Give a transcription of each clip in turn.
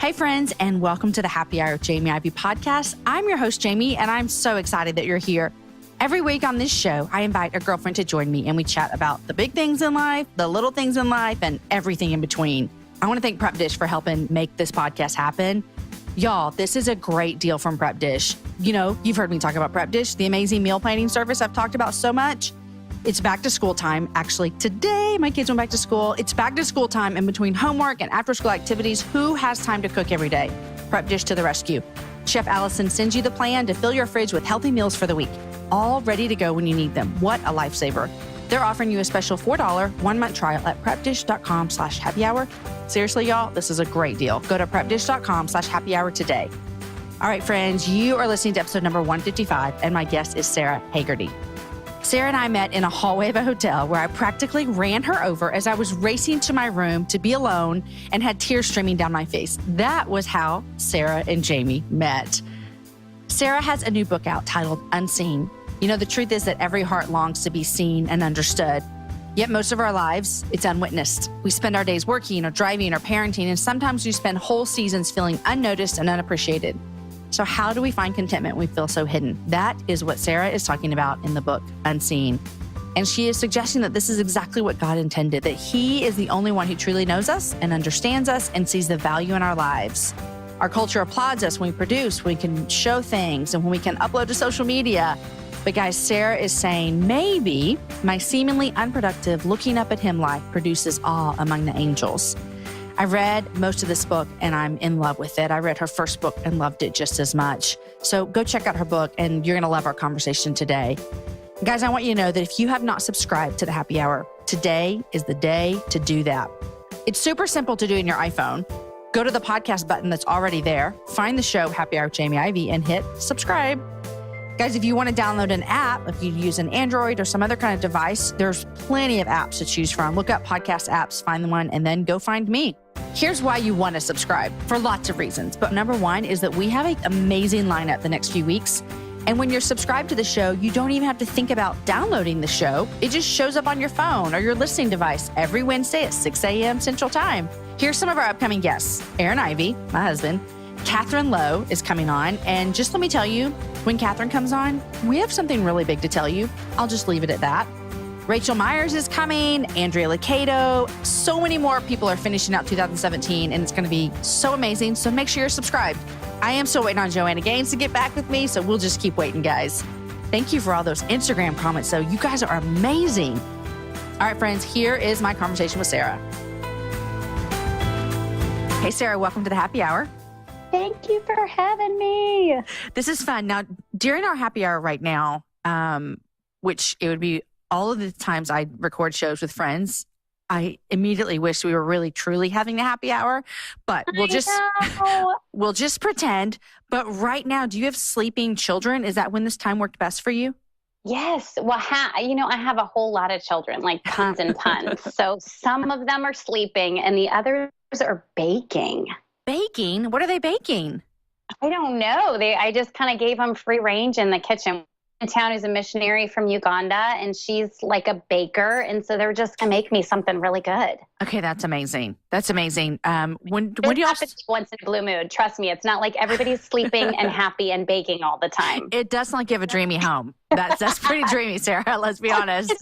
Hey friends, and welcome to the Happy Hour with Jamie Ivey podcast. I'm your host, Jamie, and I'm so excited that you're here. Every week on this show, I invite a girlfriend to join me and we chat about the big things in life, the little things in life, and everything in between. I want to thank Prep Dish for helping make this podcast happen. Y'all, this is a great deal from Prep Dish. You know, you've heard me talk about Prep Dish, the amazing meal planning service I've talked about so much. It's back to school time. Actually, today my kids went back to school. It's back to school time, and between homework and after school activities, who has time to cook every day? Prep Dish to the rescue. Chef Allison sends you the plan to fill your fridge with healthy meals for the week, all ready to go when you need them. What a lifesaver. They're offering you a special $4 1-month trial at prepdish.com/happy hour. Seriously, y'all, this is a great deal. Go to prepdish.com/happy hour today. All right, friends, you are listening to episode number 155, and my guest is Sara Hagerty. Sara and I met in a hallway of a hotel where I practically ran her over as I was racing to my room to be alone and had tears streaming down my face. That was how Sara and Jamie met. Sara has a new book out titled Unseen. You know, the truth is that every heart longs to be seen and understood. Yet most of our lives, it's unwitnessed. We spend our days working or driving or parenting, and sometimes we spend whole seasons feeling unnoticed and unappreciated. So how do we find contentment when we feel so hidden? That is what Sara is talking about in the book, Unseen. And she is suggesting that this is exactly what God intended, that He is the only one who truly knows us and understands us and sees the value in our lives. Our culture applauds us when we produce, when we can show things, and when we can upload to social media. But guys, Sara is saying, maybe my seemingly unproductive looking up at Him life produces awe among the angels. I read most of this book and I'm in love with it. I read her first book and loved it just as much. So go check out her book and you're going to love our conversation today. Guys, I want you to know that if you have not subscribed to the Happy Hour, today is the day to do that. It's super simple to do in your iPhone. Go to the podcast button that's already there, find the show Happy Hour with Jamie Ivey and hit subscribe. Guys, if you want to download an app, if you use an Android or some other kind of device, there's plenty of apps to choose from. Look up podcast apps, find the one, and then go find me. Here's why you want to subscribe, for lots of reasons. But number one is that we have an amazing lineup the next few weeks. And when you're subscribed to the show, you don't even have to think about downloading the show. It just shows up on your phone or your listening device every Wednesday at 6 a.m. Central Time. Here's some of our upcoming guests. Aaron Ivey, my husband. Catherine Lowe is coming on. And just let me tell you, when Catherine comes on, we have something really big to tell you. I'll just leave it at that. Rachel Myers is coming, Andrea Licato. So many more people are finishing out 2017, and it's going to be so amazing. So make sure you're subscribed. I am still waiting on Joanna Gaines to get back with me, so we'll just keep waiting, guys. Thank you for all those Instagram comments, though. You guys are amazing. All right, friends, here is my conversation with Sara. Hey, Sara, welcome to the Happy Hour. Thank you for having me. This is fun. Now, during our Happy Hour right now, which it would be all of the times I record shows with friends, I immediately wish we were really truly having a happy hour, but we'll just pretend. But right now, do you have sleeping children? Is that when this time worked best for you? Yes. Well, I have a whole lot of children, like tons and tons. So some of them are sleeping and the others are baking. Baking? What are they baking? I don't know. I just kind of gave them free range in the kitchen. In town is a missionary from Uganda, and she's like a baker, and so they're just gonna make me something really good. Okay, that's amazing. That's amazing. When do you happens once in a blue moon? Trust me, it's not like everybody's sleeping and happy and baking all the time. It does not give a dreamy home. That's pretty dreamy, Sara. Let's be honest.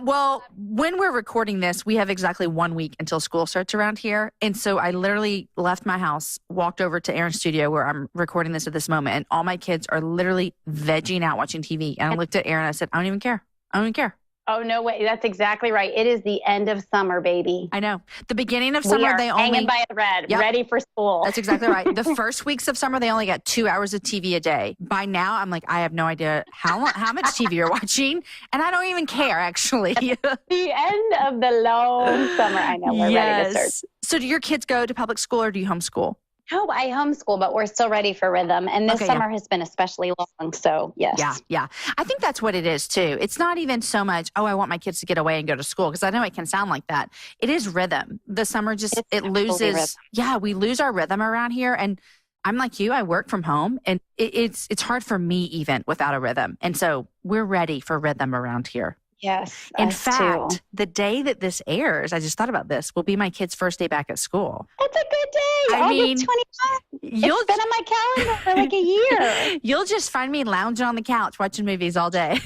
Well, when we're recording this, we have exactly 1 week until school starts around here, and so I literally left my house, walked over to Aaron's studio where I'm recording this at this moment, and all my kids are literally vegging out watching TV. And I looked at Aaron. I said, "I don't even care. I don't even care." Oh, no way. That's exactly right. It is the end of summer, baby. I know. The beginning of summer, they only hanging by a thread, ready for school. That's exactly right. The first weeks of summer, they only got 2 hours of TV a day. By now, I'm like, I have no idea how much TV you're watching, and I don't even care, actually. The end of the long summer. I know. We're ready to start. So do your kids go to public school or do you homeschool? No, I homeschool, but we're still ready for rhythm. And this summer has been especially long. So, yes. Yeah. I think that's what it is, too. It's not even so much, I want my kids to get away and go to school, because I know it can sound like that. It is rhythm. The summer it loses. Rhythm. Yeah, we lose our rhythm around here. And I'm like you, I work from home, and it's hard for me even without a rhythm. And so we're ready for rhythm around here. Yes. In us fact, too. the day that this airs, I just thought about this, will be my kid's first day back at school. It's a good day. I mean, August 25th. You'll It's been on my calendar for like a year. You'll just find me lounging on the couch watching movies all day.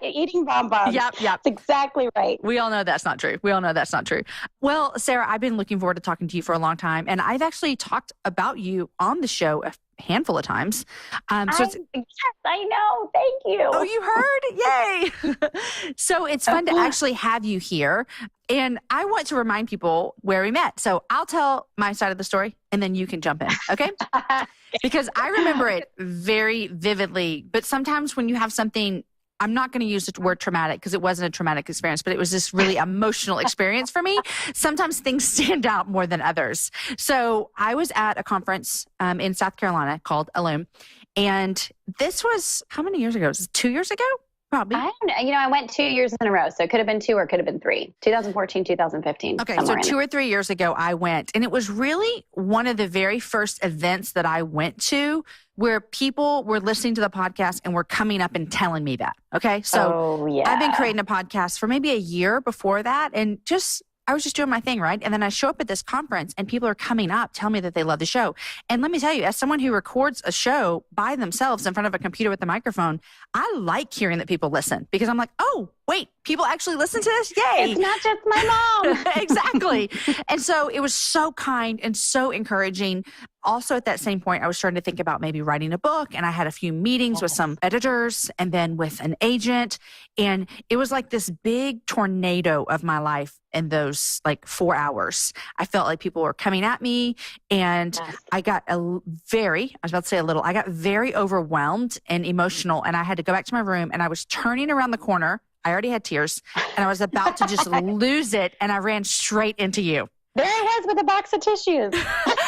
Eating bonbons. Yep. That's exactly right. We all know that's not true. Well, Sara, I've been looking forward to talking to you for a long time, and I've actually talked about you on the show a handful of times. Yes, I know. Thank you. Oh, you heard? Yay. So it's fun to actually have you here. And I want to remind people where we met. So I'll tell my side of the story and then you can jump in. Okay. Because I remember it very vividly. But sometimes when you have something, I'm not going to use the word traumatic because it wasn't a traumatic experience, but it was this really emotional experience for me. Sometimes things stand out more than others. So I was at a conference in South Carolina called Alum. And this was, how many years ago? Was it 2 years ago? Probably. I don't know. I went 2 years in a row. So it could have been 2 or it could have been 3. 2014, 2015. Okay. So 2 or 3 years ago, I went. And it was really one of the very first events that I went to where people were listening to the podcast and were coming up and telling me that. Okay. So I've been creating a podcast for maybe a year before that. And I was just doing my thing, right? And then I show up at this conference and people are coming up, telling me that they love the show. And let me tell you, as someone who records a show by themselves in front of a computer with a microphone, I like hearing that people listen because I'm like, oh, wait, people actually listen to this? Yay. It's not just my mom. Exactly. And so it was so kind and so encouraging. Also, at that same point, I was starting to think about maybe writing a book, and I had a few meetings with some editors and then with an agent. And it was like this big tornado of my life in those like 4 hours. I felt like people were coming at me, and I got I got very overwhelmed and emotional, and I had to go back to my room, and I was turning around the corner. I already had tears, and I was about to just lose it, and I ran straight into you. There I was with a box of tissues.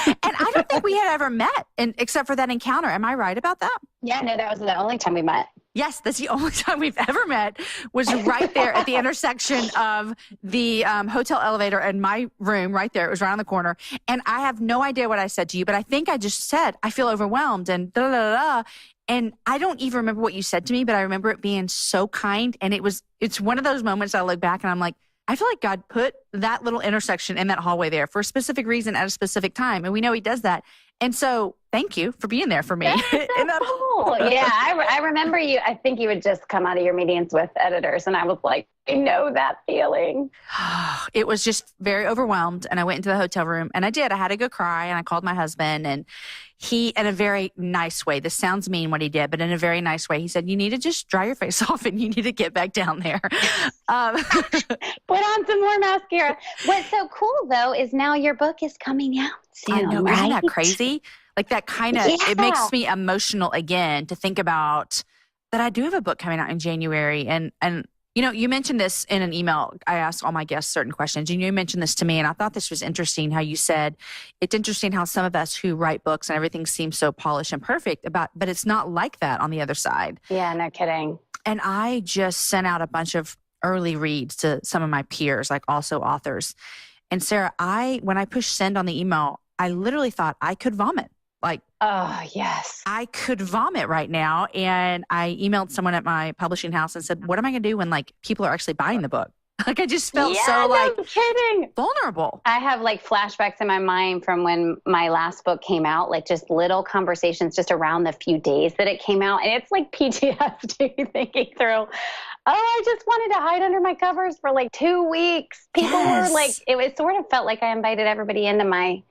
And I don't think we had ever met except for that encounter. Am I right about that? Yeah, no, that was the only time we met. Yes, that's the only time we've ever met, was right there at the intersection of the hotel elevator and my room right there. It was right on the corner. And I have no idea what I said to you, but I think I just said, I feel overwhelmed and da, da, da, da. And I don't even remember what you said to me, but I remember it being so kind. And it's one of those moments I look back and I'm like, I feel like God put that little intersection in that hallway there for a specific reason at a specific time. And we know he does that. And so thank you for being there for me. That's so cool. Yeah, I remember you. I think you would just come out of your meetings with editors. And I was like, I know that feeling. It was just very overwhelmed. And I went into the hotel room and I had to go cry. And I called my husband, and he, in a very nice way, this sounds mean what he did, but in a very nice way, he said, you need to just dry your face off and you need to get back down there. Put on some more mascara. What's so cool though, is now your book is coming out soon. I know, right? Isn't that crazy? Like that kind of, it makes me emotional again to think about that I do have a book coming out in January. And you mentioned this in an email. I asked all my guests certain questions, and you mentioned this to me. And I thought this was interesting how you said, it's interesting how some of us who write books and everything seems so polished and perfect but it's not like that on the other side. Yeah, no kidding. And I just sent out a bunch of early reads to some of my peers, like also authors. And Sara, when I pushed send on the email, I literally thought I could vomit. Like, oh, yes. I could vomit right now. And I emailed someone at my publishing house and said, what am I going to do when like people are actually buying the book? Like, I just felt kidding. Vulnerable. I have like flashbacks in my mind from when my last book came out, like just little conversations just around the few days that it came out. And it's like PTSD thinking through, I just wanted to hide under my covers for like 2 weeks. People were like, it sort of felt like I invited everybody into my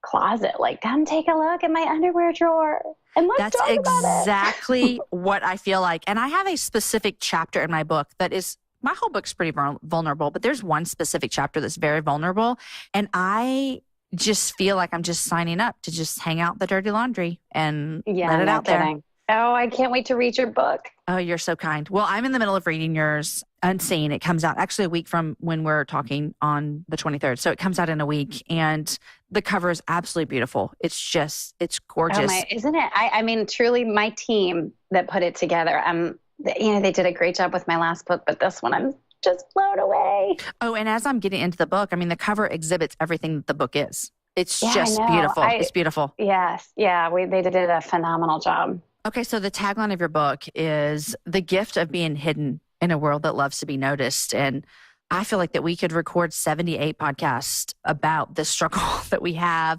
closet, like, come take a look at my underwear drawer and let's talk about it. That's exactly what I feel like. And I have a specific chapter in my book that is, my whole book's pretty vulnerable, but there's one specific chapter that's very vulnerable. And I just feel like I'm just signing up to just hang out the dirty laundry and let it out there. Oh, I can't wait to read your book. Oh, you're so kind. Well, I'm in the middle of reading yours, Unseen. It comes out actually a week from when we're talking on the 23rd. So it comes out in a week, and the cover is absolutely beautiful. It's gorgeous. Isn't it? I mean, truly my team that put it together, they did a great job with my last book, but this one I'm just blown away. Oh, and as I'm getting into the book, I mean, the cover exhibits everything that the book is. It's just beautiful. It's beautiful. Yes. Yeah. They did a phenomenal job. Okay, so the tagline of your book is the gift of being hidden in a world that loves to be noticed. And I feel like that we could record 78 podcasts about the struggle that we have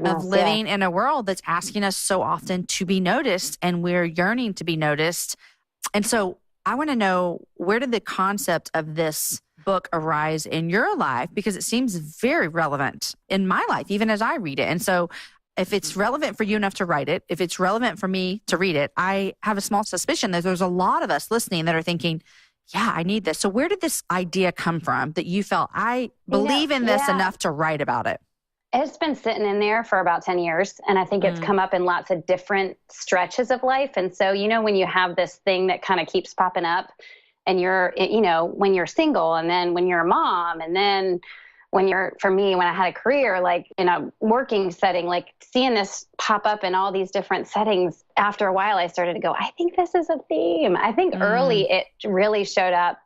of living in a world that's asking us so often to be noticed, and we're yearning to be noticed. And so I want to know, where did the concept of this book arise in your life? Because it seems very relevant in my life, even as I read it. And so if it's relevant for you enough to write it, if it's relevant for me to read it, I have a small suspicion that there's a lot of us listening that are thinking, yeah, I need this. So where did this idea come from that you felt, I believe in this enough to write about it? It's been sitting in there for about 10 years. And I think it's come up in lots of different stretches of life. And so, when you have this thing that kind of keeps popping up, and you're, when you're single, and then when you're a mom, and then for me, when I had a career, like in a working setting, like seeing this pop up in all these different settings, after a while, I started to go, I think this is a theme. I think early it really showed up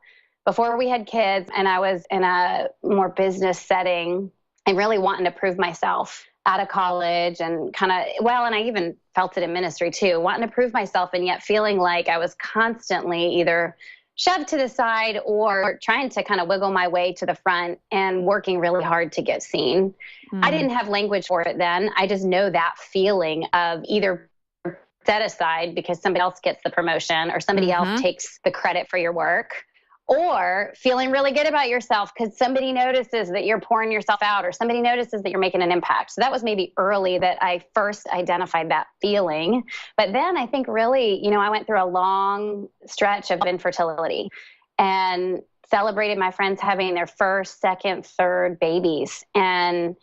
before we had kids, and I was in a more business setting and really wanting to prove myself out of college, and and I even felt it in ministry too, wanting to prove myself, and yet feeling like I was constantly either shoved to the side or trying to kind of wiggle my way to the front and working really hard to get seen. I didn't have language for it then. I just know that feeling of either set aside because somebody else gets the promotion or somebody else takes the credit for your work, or feeling really good about yourself because somebody notices that you're pouring yourself out, or somebody notices that you're making an impact. So that was maybe early that I first identified that feeling. But then I think really, I went through a long stretch of infertility and celebrated my friends having their first, second, third babies. And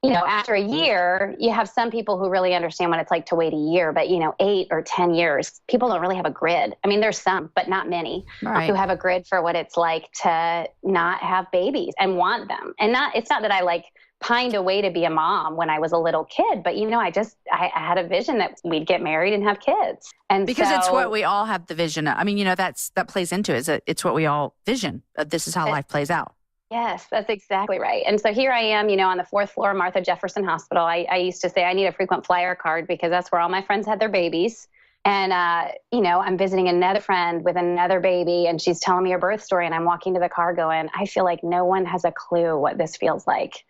after a year, you have some people who really understand what it's like to wait a year, but 8 or 10 years, people don't really have a grid. I mean, there's some, but not many who have a grid for what it's like to not have babies and want them. And it's not that I pined away to be a mom when I was a little kid, but I had a vision that we'd get married and have kids. And because it's what we all have the vision of. I mean, that plays into it. It's what we all vision. This is how life plays out. Yes, that's exactly right. And so here I am, on the 4th floor of Martha Jefferson Hospital. I used to say I need a frequent flyer card because that's where all my friends had their babies. And, I'm visiting another friend with another baby, and she's telling me her birth story. And I'm walking to the car going, I feel like no one has a clue what this feels like.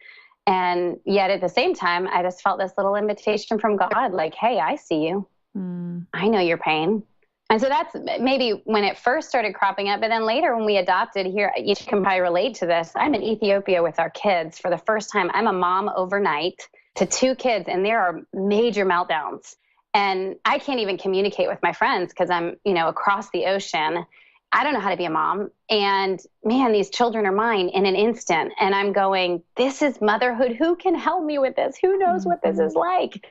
And yet at the same time, I just felt this little invitation from God, like, hey, I see you. I know your pain. And so that's maybe when it first started cropping up. But then later when we adopted here, you can probably relate to this. I'm in Ethiopia with our kids for the first time. I'm a mom overnight to 2 kids, and there are major meltdowns. And I can't even communicate with my friends because I'm, across the ocean. I don't know how to be a mom. And man, these children are mine in an instant. And I'm going, this is motherhood. Who can help me with this? Who knows what this is like?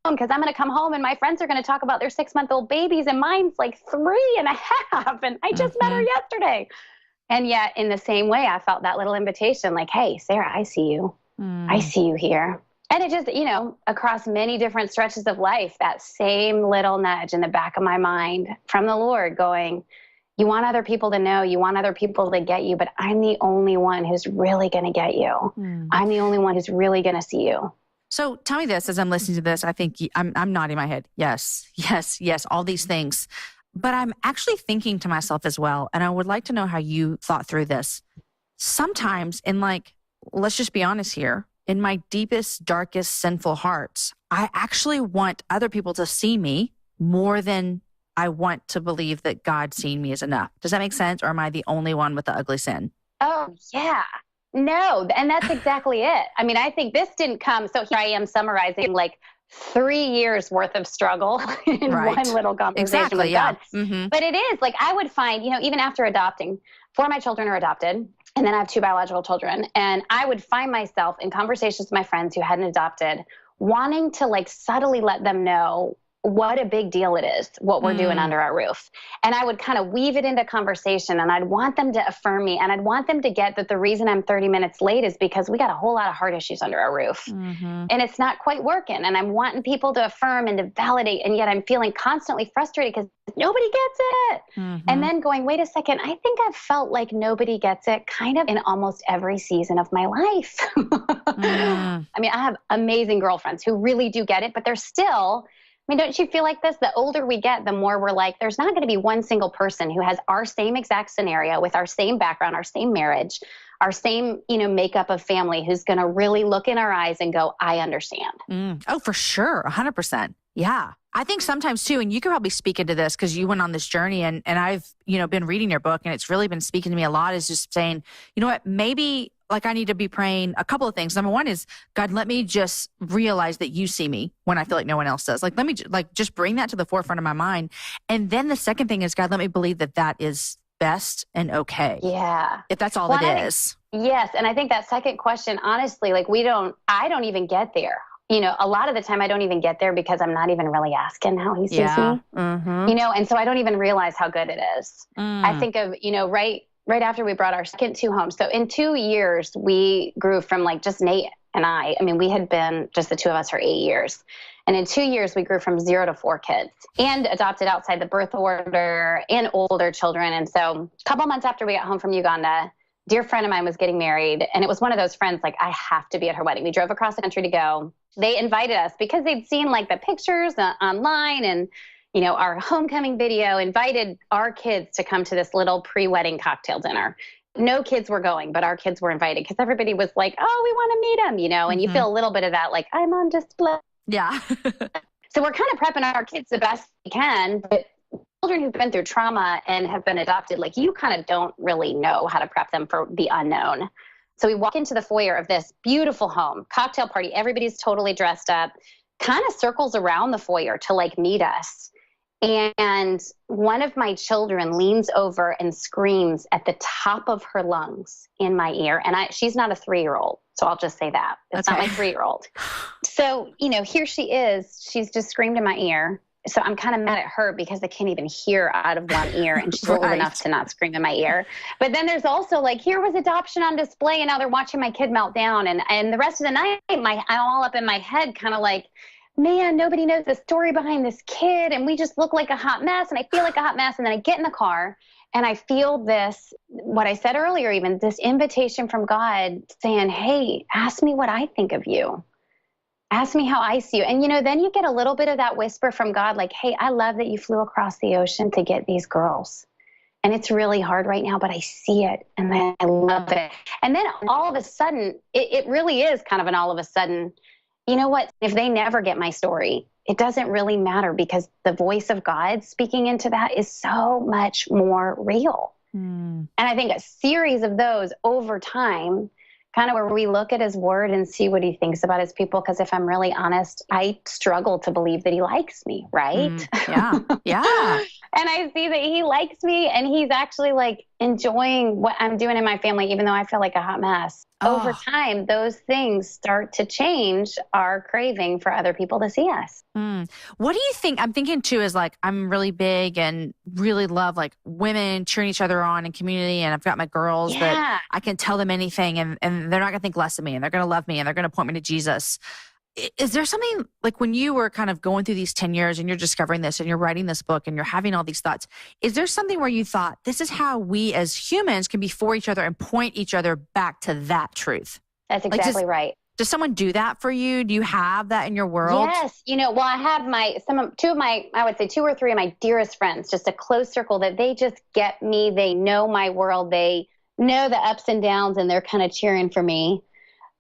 Because I'm going to come home and my friends are going to talk about their 6-month-old babies, and mine's like 3.5, and I just met her yesterday. And yet in the same way, I felt that little invitation like, hey, Sara, I see you. I see you here. And it just, across many different stretches of life, that same little nudge in the back of my mind from the Lord going, you want other people to know, you want other people to get you, but I'm the only one who's really going to get you. I'm the only one who's really going to see you. So tell me this, as I'm listening to this, I think I'm nodding my head. Yes, all these things. But I'm actually thinking to myself as well, and I would like to know how you thought through this. Sometimes let's just be honest here, in my deepest, darkest, sinful hearts, I actually want other people to see me more than I want to believe that God seeing me is enough. Does that make sense? Or am I the only one with the ugly sin? Oh, yeah. No, and that's exactly it. I mean, I think this didn't come. So here I am summarizing 3 years worth of struggle in one little conversation with God. But it is I would find, even after adopting, 4 of my children are adopted, and then I have 2 biological children. And I would find myself in conversations with my friends who hadn't adopted, wanting to subtly let them know what a big deal it is, what we're doing under our roof. And I would kind of weave it into conversation, and I'd want them to affirm me, and I'd want them to get that the reason I'm 30 minutes late is because we got a whole lot of heart issues under our roof. And it's not quite working. And I'm wanting people to affirm and to validate, and yet I'm feeling constantly frustrated because nobody gets it. And then going, wait a second, I think I've felt like nobody gets it kind of in almost every season of my life. I mean, I have amazing girlfriends who really do get it, but they're still I mean, don't you feel like this? The older we get, the more we're like, there's not going to be one single person who has our same exact scenario with our same background, our same marriage, our same, makeup of family who's going to really look in our eyes and go, I understand. Oh, for sure. 100%. Yeah. I think sometimes too, and you can probably speak into this because you went on this journey and I've, been reading your book and it's really been speaking to me a lot, is just saying, you know what, maybe like I need to be praying a couple of things. Number one is, God, let me just realize that you see me when I feel like no one else does. Like, let me just bring that to the forefront of my mind. And then the second thing is, God, let me believe that that is best and okay. Yeah. If that's all it is. Yes. And I think that second question, honestly, like I don't even get there. A lot of the time I don't even get there because I'm not even really asking how he sees me, and so I don't even realize how good it is. I think of, right after we brought our second two home. So in 2 years, we grew from like just Nate and I mean, we had been just the two of us for 8 years. And in 2 years, we grew from 0 to 4 kids and adopted outside the birth order and older children. And so a couple months after we got home from Uganda, a dear friend of mine was getting married. And it was one of those friends, like, I have to be at her wedding. We drove across the country to go. They invited us because they'd seen like the pictures online and, our homecoming video, invited our kids to come to this little pre-wedding cocktail dinner. No kids were going, but our kids were invited because everybody was like, oh, we want to meet them, and you feel a little bit of that, like, I'm on display. Yeah. So we're kind of prepping our kids the best we can, but children who've been through trauma and have been adopted, like, you kind of don't really know how to prep them for the unknown. So we walk into the foyer of this beautiful home, cocktail party. Everybody's totally dressed up, kind of circles around the foyer to like meet us. And one of my children leans over and screams at the top of her lungs in my ear. And she's not a 3-year-old. So I'll just say that. It's not my 3-year-old. So, here she is. She's just screamed in my ear. So I'm kind of mad at her because I can't even hear out of one ear and she's old enough to not scream in my ear. But then there's also like, here was adoption on display and now they're watching my kid melt down. And the rest of the night, I'm all up in my head kind of like, man, nobody knows the story behind this kid. And we just look like a hot mess. And I feel like a hot mess. And then I get in the car and I feel this, what I said earlier, even this invitation from God saying, hey, ask me what I think of you. Ask me how I see you. And, then you get a little bit of that whisper from God, like, hey, I love that you flew across the ocean to get these girls. And it's really hard right now, but I see it and I love it. And then all of a sudden, it really is kind of an all of a sudden, you know what? If they never get my story, it doesn't really matter because the voice of God speaking into that is so much more real. And I think a series of those over time, kind of where we look at his word and see what he thinks about his people. Because if I'm really honest, I struggle to believe that he likes me, right? Yeah. And I see that he likes me and he's actually like enjoying what I'm doing in my family, even though I feel like a hot mess. Over time, those things start to change our craving for other people to see us. What do you think? I'm thinking too is like, I'm really big and really love like women cheering each other on in community. And I've got my girls that I can tell them anything and they're not going to think less of me and they're going to love me and they're going to point me to Jesus. Is there something like when you were kind of going through these 10 years and you're discovering this and you're writing this book and you're having all these thoughts, is there something where you thought this is how we as humans can be for each other and point each other back to that truth? That's exactly right. Does someone do that for you? Do you have that in your world? Yes. Well, I have I would say 2 or 3 of my dearest friends, just a close circle that they just get me. They know my world. They know the ups and downs and they're kind of cheering for me.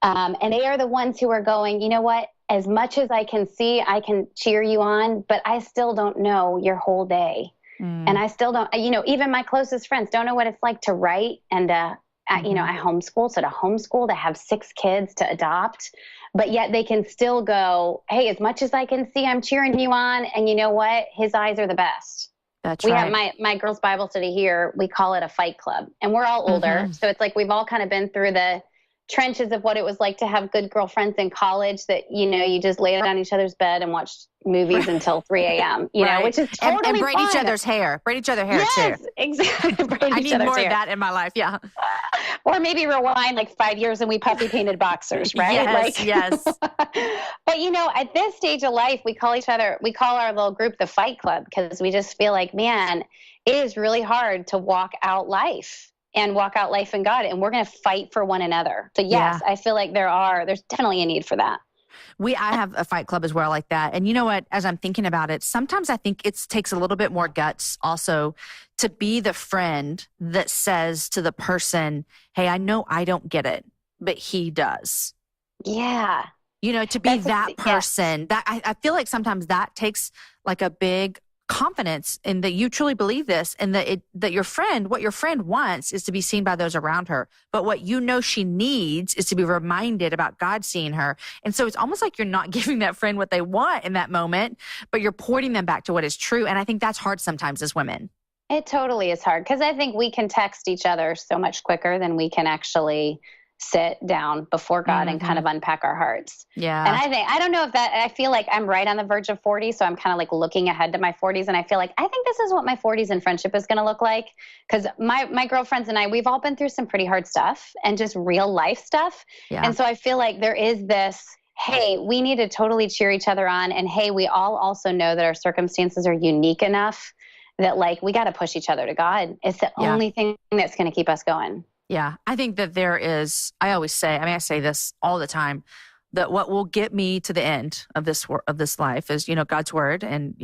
And they are the ones who are going, you know what, as much as I can see, I can cheer you on, but I still don't know your whole day. And I still don't, even my closest friends don't know what it's like to write. And, I homeschool. So to homeschool, to have 6 kids to adopt, but yet they can still go, hey, as much as I can see, I'm cheering you on. And you know what? His eyes are the best. We have my girls' Bible study here. We call it a fight club and we're all older. So it's like, we've all kind of been through the trenches of what it was like to have good girlfriends in college that, you just lay on each other's bed and watch movies until 3 a.m., which is totally and braid fun. Each other's hair. Braid each other's hair yes, too. Exactly. I need more of that in my life. Yeah. Or maybe rewind like 5 years and we puppy painted boxers, right? Yes. But at this stage of life, we call our little group the Fight Club because we just feel like, man, it is really hard to walk out life in God. And we're going to fight for one another. So yes, I feel like there's definitely a need for that. I have a fight club as well like that. And you know what, as I'm thinking about it, sometimes I think it takes a little bit more guts also to be the friend that says to the person, hey, I know I don't get it, but he does. Yeah. You know, to be that person, that I feel like sometimes that takes like a big confidence in that you truly believe this, and that what your friend wants is to be seen by those around her. But what you know she needs is to be reminded about God seeing her. And so it's almost like you're not giving that friend what they want in that moment, but you're pointing them back to what is true. And I think that's hard sometimes as women. It totally is hard, because I think we can text each other so much quicker than we can actually sit down before God and kind of unpack our hearts. Yeah. And I don't know if I feel like I'm right on the verge of 40. So I'm kind of like looking ahead to my 40s. And I feel like, I think this is what my 40s in friendship is going to look like. Because my girlfriends and I, we've all been through some pretty hard stuff and just real life stuff. Yeah. And so I feel like there is this, hey, we need to totally cheer each other on. And hey, we all also know that our circumstances are unique enough that like, we got to push each other to God. It's the only thing that's going to keep us going. Yeah, I think that there is, I always say, I say this all the time, that what will get me to the end of this life is, God's word and,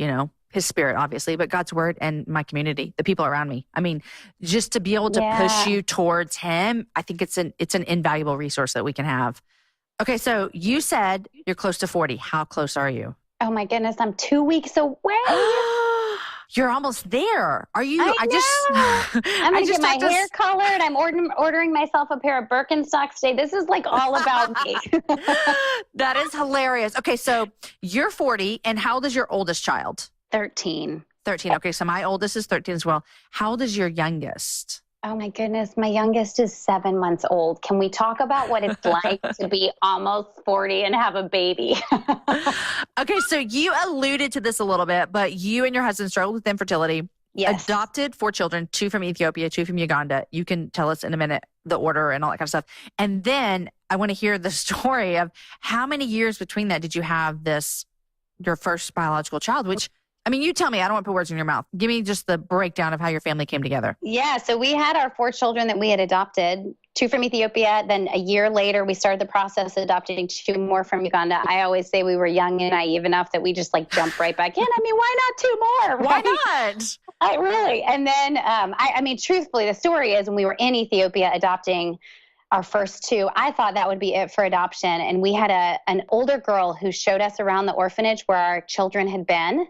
his spirit, obviously, but God's word and my community, the people around me. I mean, just to be able to push you towards him, I think it's an invaluable resource that we can have. Okay, so you said you're close to 40. How close are you? Oh my goodness, I'm 2 weeks away. You're almost there. Are you? I'm going to get my hair colored. I'm ordering myself a pair of Birkenstocks today. This is like all about me. That is hilarious. Okay, so you're 40, and how old is your oldest child? 13. 13. Okay, so my oldest is 13 as well. How old is your youngest? Oh my goodness, my youngest is 7 months old. Can we talk about what it's like to be almost 40 and have a baby? Okay, so you alluded to this a little bit, but you and your husband struggled with infertility. Yes. Adopted 4 children, 2 from Ethiopia, 2 from Uganda. You can tell us in a minute the order and all that kind of stuff. And then I want to hear the story of how many years between that did you have your first biological child, which, you tell me, I don't want to put words in your mouth. Give me just the breakdown of how your family came together. Yeah. So we had our 4 children that we had adopted, 2 from Ethiopia. Then a year later, we started the process of adopting 2 more from Uganda. I always say we were young and naive enough that we just like jumped right back in. Why not 2 more? Why not? Really. And then, truthfully, the story is when we were in Ethiopia adopting our first 2, I thought that would be it for adoption. And we had an older girl who showed us around the orphanage where our children had been.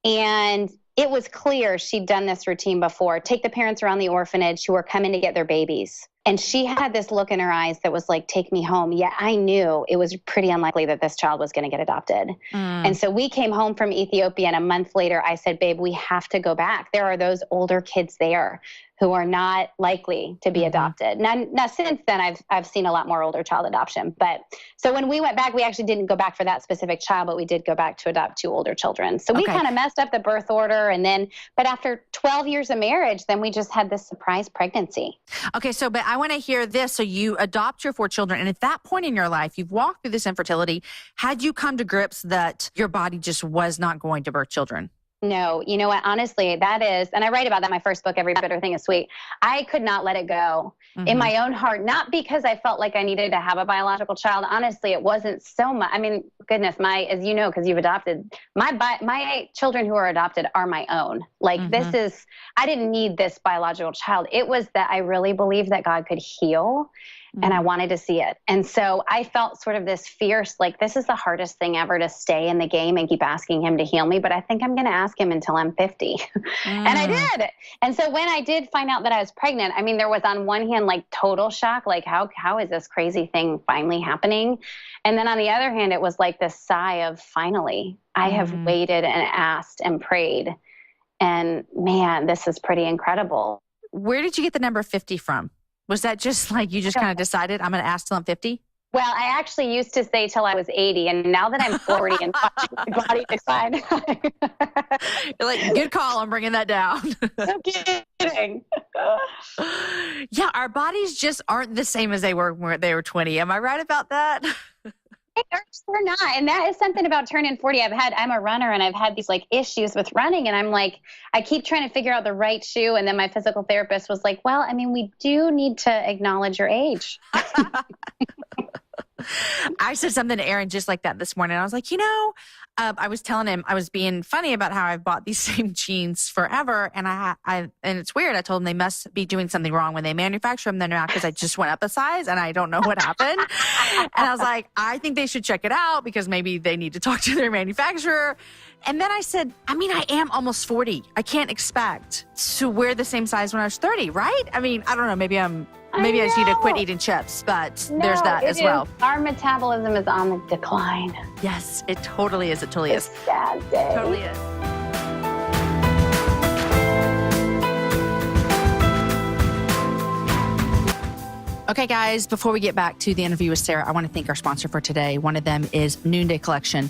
And it was clear she'd done this routine before. Take the parents around the orphanage who were coming to get their babies. And she had this look in her eyes that was like, take me home. Yeah, I knew it was pretty unlikely that this child was going to get adopted. And so we came home from Ethiopia, and a month later, I said, babe, we have to go back. There are those older kids there who are not likely to be adopted. Now, since then, I've seen a lot more older child adoption. But so when we went back, we actually didn't go back for that specific child, but we did go back to adopt 2 older children. So we kind of messed up the birth order. And then, but after 12 years of marriage, then we just had this surprise pregnancy. Okay, so, but I want to hear this. So you adopt your 4 children. And at that point in your life, you've walked through this infertility. Had you come to grips that your body just was not going to birth children? No, you know what? Honestly, that is, and I write about that in my first book, Every Bitter Thing is Sweet. I could not let it go in my own heart, not because I felt like I needed to have a biological child. Honestly, it wasn't so much. Goodness, as you know, because you've adopted, my children who are adopted are my own. Like I didn't need this biological child. It was that I really believed that God could heal. And I wanted to see it. And so I felt sort of this fierce, like, this is the hardest thing ever, to stay in the game and keep asking him to heal me. But I think I'm going to ask him until I'm 50. And I did. And so when I did find out that I was pregnant, there was on one hand, like total shock, like how is this crazy thing finally happening? And then on the other hand, it was like this sigh of finally, I have waited and asked and prayed. And man, this is pretty incredible. Where did you get the number 50 from? Was that just like you just kind of decided, I'm going to ask till I'm 50? Well, I actually used to say till I was 80. And now that I'm 40 and my body declined. You're like, good call. I'm bringing that down. No kidding. Yeah, our bodies just aren't the same as they were when they were 20. Am I right about that? They're not. And that is something about turning 40. I'm a runner, and I've had these like issues with running, and I'm like, I keep trying to figure out the right shoe. And then my physical therapist was like, well, we do need to acknowledge your age. I said something to Aaron just like that this morning. I was like, I was telling him I was being funny about how I've bought these same jeans forever. And and it's weird. I told him they must be doing something wrong when they manufacture them. They're not, because I just went up a size and I don't know what happened. And I was like, I think they should check it out because maybe they need to talk to their manufacturer. And then I said, I am almost 40. I can't expect to wear the same size when I was 30, right? I don't know. Maybe I just need to quit eating chips, but there's that as well. Our metabolism is on the decline. Yes, it totally is. It totally is. Sad day. It totally is. Okay, guys, before we get back to the interview with Sara, I want to thank our sponsor for today. One of them is Noonday Collection.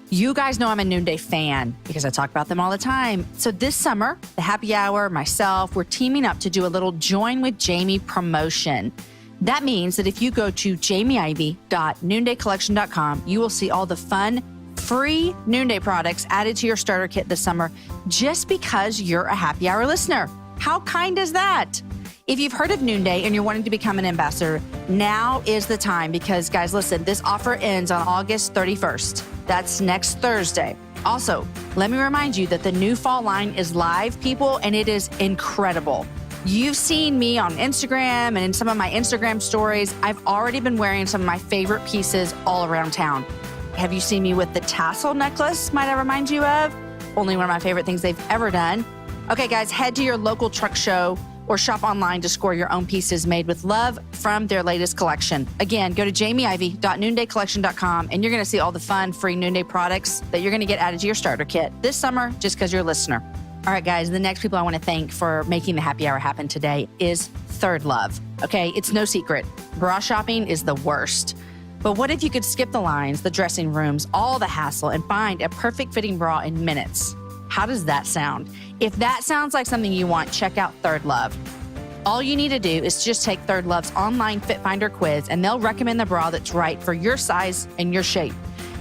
You guys know I'm a Noonday fan because I talk about them all the time. So this summer, the happy hour, myself, we're teaming up to do a little Join with Jamie promotion. That means that if you go to jamieivey.noondaycollection.com, you will see all the fun, free Noonday products added to your starter kit this summer just because you're a happy hour listener. How kind is that? If you've heard of Noonday and you're wanting to become an ambassador, now is the time because, guys, listen, this offer ends on August 31st. That's next Thursday. Also, let me remind you that the new fall line is live, people, and it is incredible. You've seen me on Instagram and in some of my Instagram stories. I've already been wearing some of my favorite pieces all around town. Have you seen me with the tassel necklace, might I remind you of? Only one of my favorite things they've ever done. Okay, guys, head to your local truck show or shop online to score your own pieces made with love from their latest collection. Again, go to jamieivey.noondaycollection.com and you're going to see all the fun, free Noonday products that you're going to get added to your starter kit this summer just because you're a listener. All right, guys, the next people I want to thank for making the happy hour happen today is Third Love. Okay, it's no secret. Bra shopping is the worst. But what if you could skip the lines, the dressing rooms, all the hassle, and find a perfect fitting bra in minutes? How does that sound? If that sounds like something you want, check out Third Love. All you need to do is just take Third Love's online Fit Finder quiz, and they'll recommend the bra that's right for your size and your shape.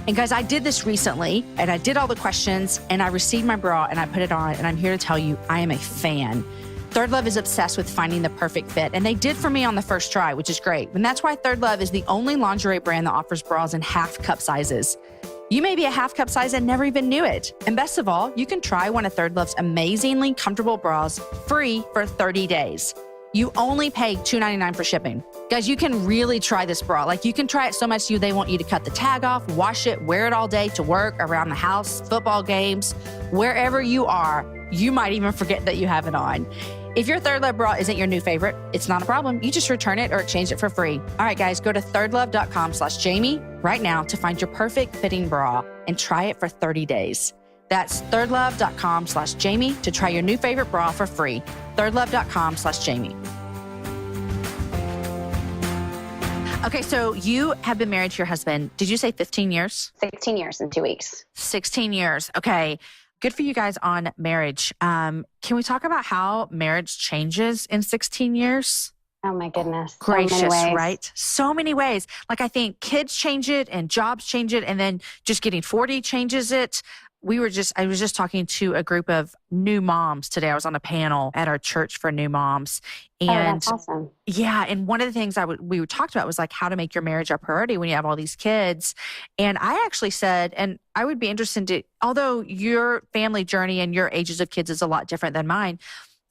And guys, I did this recently, and I did all the questions, and I received my bra, and I put it on, and I'm here to tell you, I am a fan. Third Love is obsessed with finding the perfect fit, and they did for me on the first try, which is great. And that's why Third Love is the only lingerie brand that offers bras in half cup sizes. You may be a half cup size and never even knew it. And best of all, you can try one of Third Love's amazingly comfortable bras free for 30 days. You only pay $2.99 for shipping. Guys, you can really try this bra. Like, you can try it so much they want you to cut the tag off, wash it, wear it all day to work, around the house, football games, wherever you are. You might even forget that you have it on. If your Third Love bra isn't your new favorite, it's not a problem. You just return it or exchange it for free. All right, guys, go to thirdlove.com/Jamie right now to find your perfect fitting bra and try it for 30 days. That's thirdlove.com/Jamie to try your new favorite bra for free. thirdlove.com/Jamie. Okay, so you have been married to your husband. Did you say 15 years? 16 years in 2 weeks. 16 years. Okay. Good for you guys on marriage. Can we talk about how marriage changes in 16 years? Oh my goodness. Gracious, so many ways. Right? So many ways. Like, I think kids change it and jobs change it, and then just getting 40 changes it. I was just talking to a group of new moms today. I was on a panel at our church for new moms. And that's awesome. Yeah. And one of the things we talked about was like how to make your marriage a priority when you have all these kids. And I actually said, and I would be interested to, although your family journey and your ages of kids is a lot different than mine,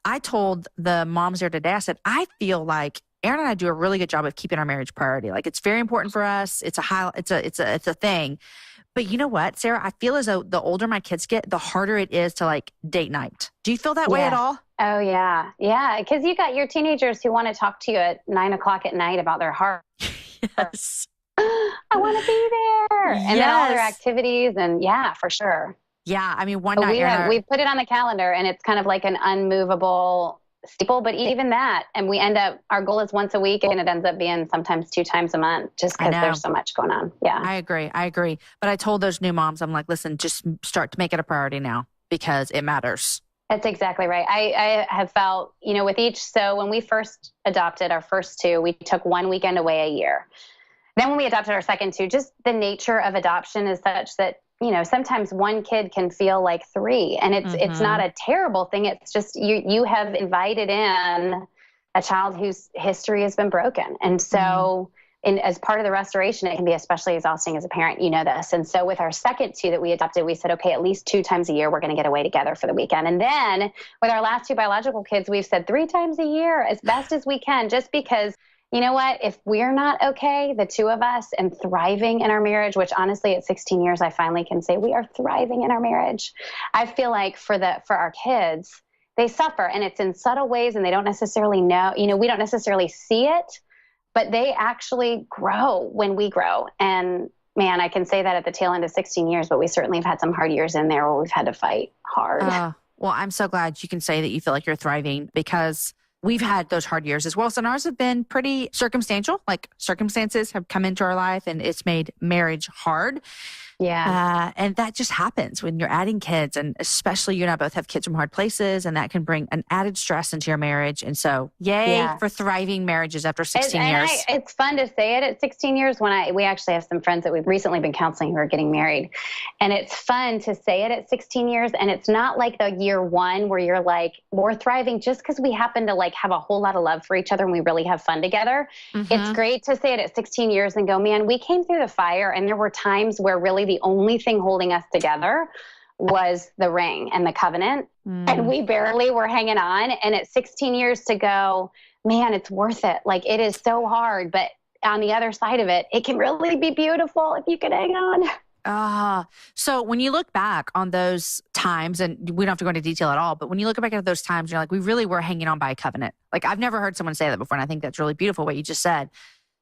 I told the moms there today, I said, I feel like Aaron and I do a really good job of keeping our marriage priority. Like, it's very important for us. It's a thing. But you know what, Sara? I feel as though the older my kids get, the harder it is to like date night. Do you feel that way at all? Oh, yeah. Yeah. Because you got your teenagers who want to talk to you at 9:00 at night about their heart. Yes. I want to be there. And then all their activities. And yeah, for sure. Yeah. I mean, one night. We put it on the calendar and it's kind of like an unmovable staple, but even that, and we end up, our goal is once a week and it ends up being sometimes 2 times a month just because there's so much going on. Yeah. I agree. But I told those new moms, I'm like, listen, just start to make it a priority now because it matters. That's exactly right. I have felt, with each, so when we first adopted our first 2, we took 1 weekend away a year. Then when we adopted our second 2, just the nature of adoption is such that, sometimes 1 kid can feel like 3, and it's not a terrible thing. It's just you have invited in a child whose history has been broken. And so as part of the restoration, it can be especially exhausting as a parent. You know this. And so with our second two that we adopted, we said, okay, at least 2 times a year, we're going to get away together for the weekend. And then with our last 2 biological kids, we've said 3 times a year as best as we can, just because, you know what, if we're not okay, the 2 of us, and thriving in our marriage, which honestly at 16 years, I finally can say we are thriving in our marriage. I feel like for our kids, they suffer, and it's in subtle ways, and they don't necessarily know, we don't necessarily see it, but they actually grow when we grow. And man, I can say that at the tail end of 16 years, but we certainly have had some hard years in there where we've had to fight hard. Well, I'm so glad you can say that you feel like you're thriving, because we've had those hard years as well. So ours have been pretty circumstantial, like circumstances have come into our life and it's made marriage hard. Yeah. And that just happens when you're adding kids, and especially you and I both have kids from hard places, and that can bring an added stress into your marriage. And so yay for thriving marriages after 16 years. It's fun to say it at 16 years we actually have some friends that we've recently been counseling who are getting married, and it's fun to say it at 16 years. And it's not like the year 1 where you're like, we're thriving just because we happen to like have a whole lot of love for each other and we really have fun together. Mm-hmm. It's great to say it at 16 years and go, man, we came through the fire, and there were times where really the only thing holding us together was the ring and the covenant. And we barely were hanging on. And at 16 years to go, man, it's worth it. Like, it is so hard, but on the other side of it, it can really be beautiful if you can hang on. So when you look back on those times, and we don't have to go into detail at all, but when you look back at those times, you're like, we really were hanging on by a covenant. Like, I've never heard someone say that before. And I think that's really beautiful what you just said.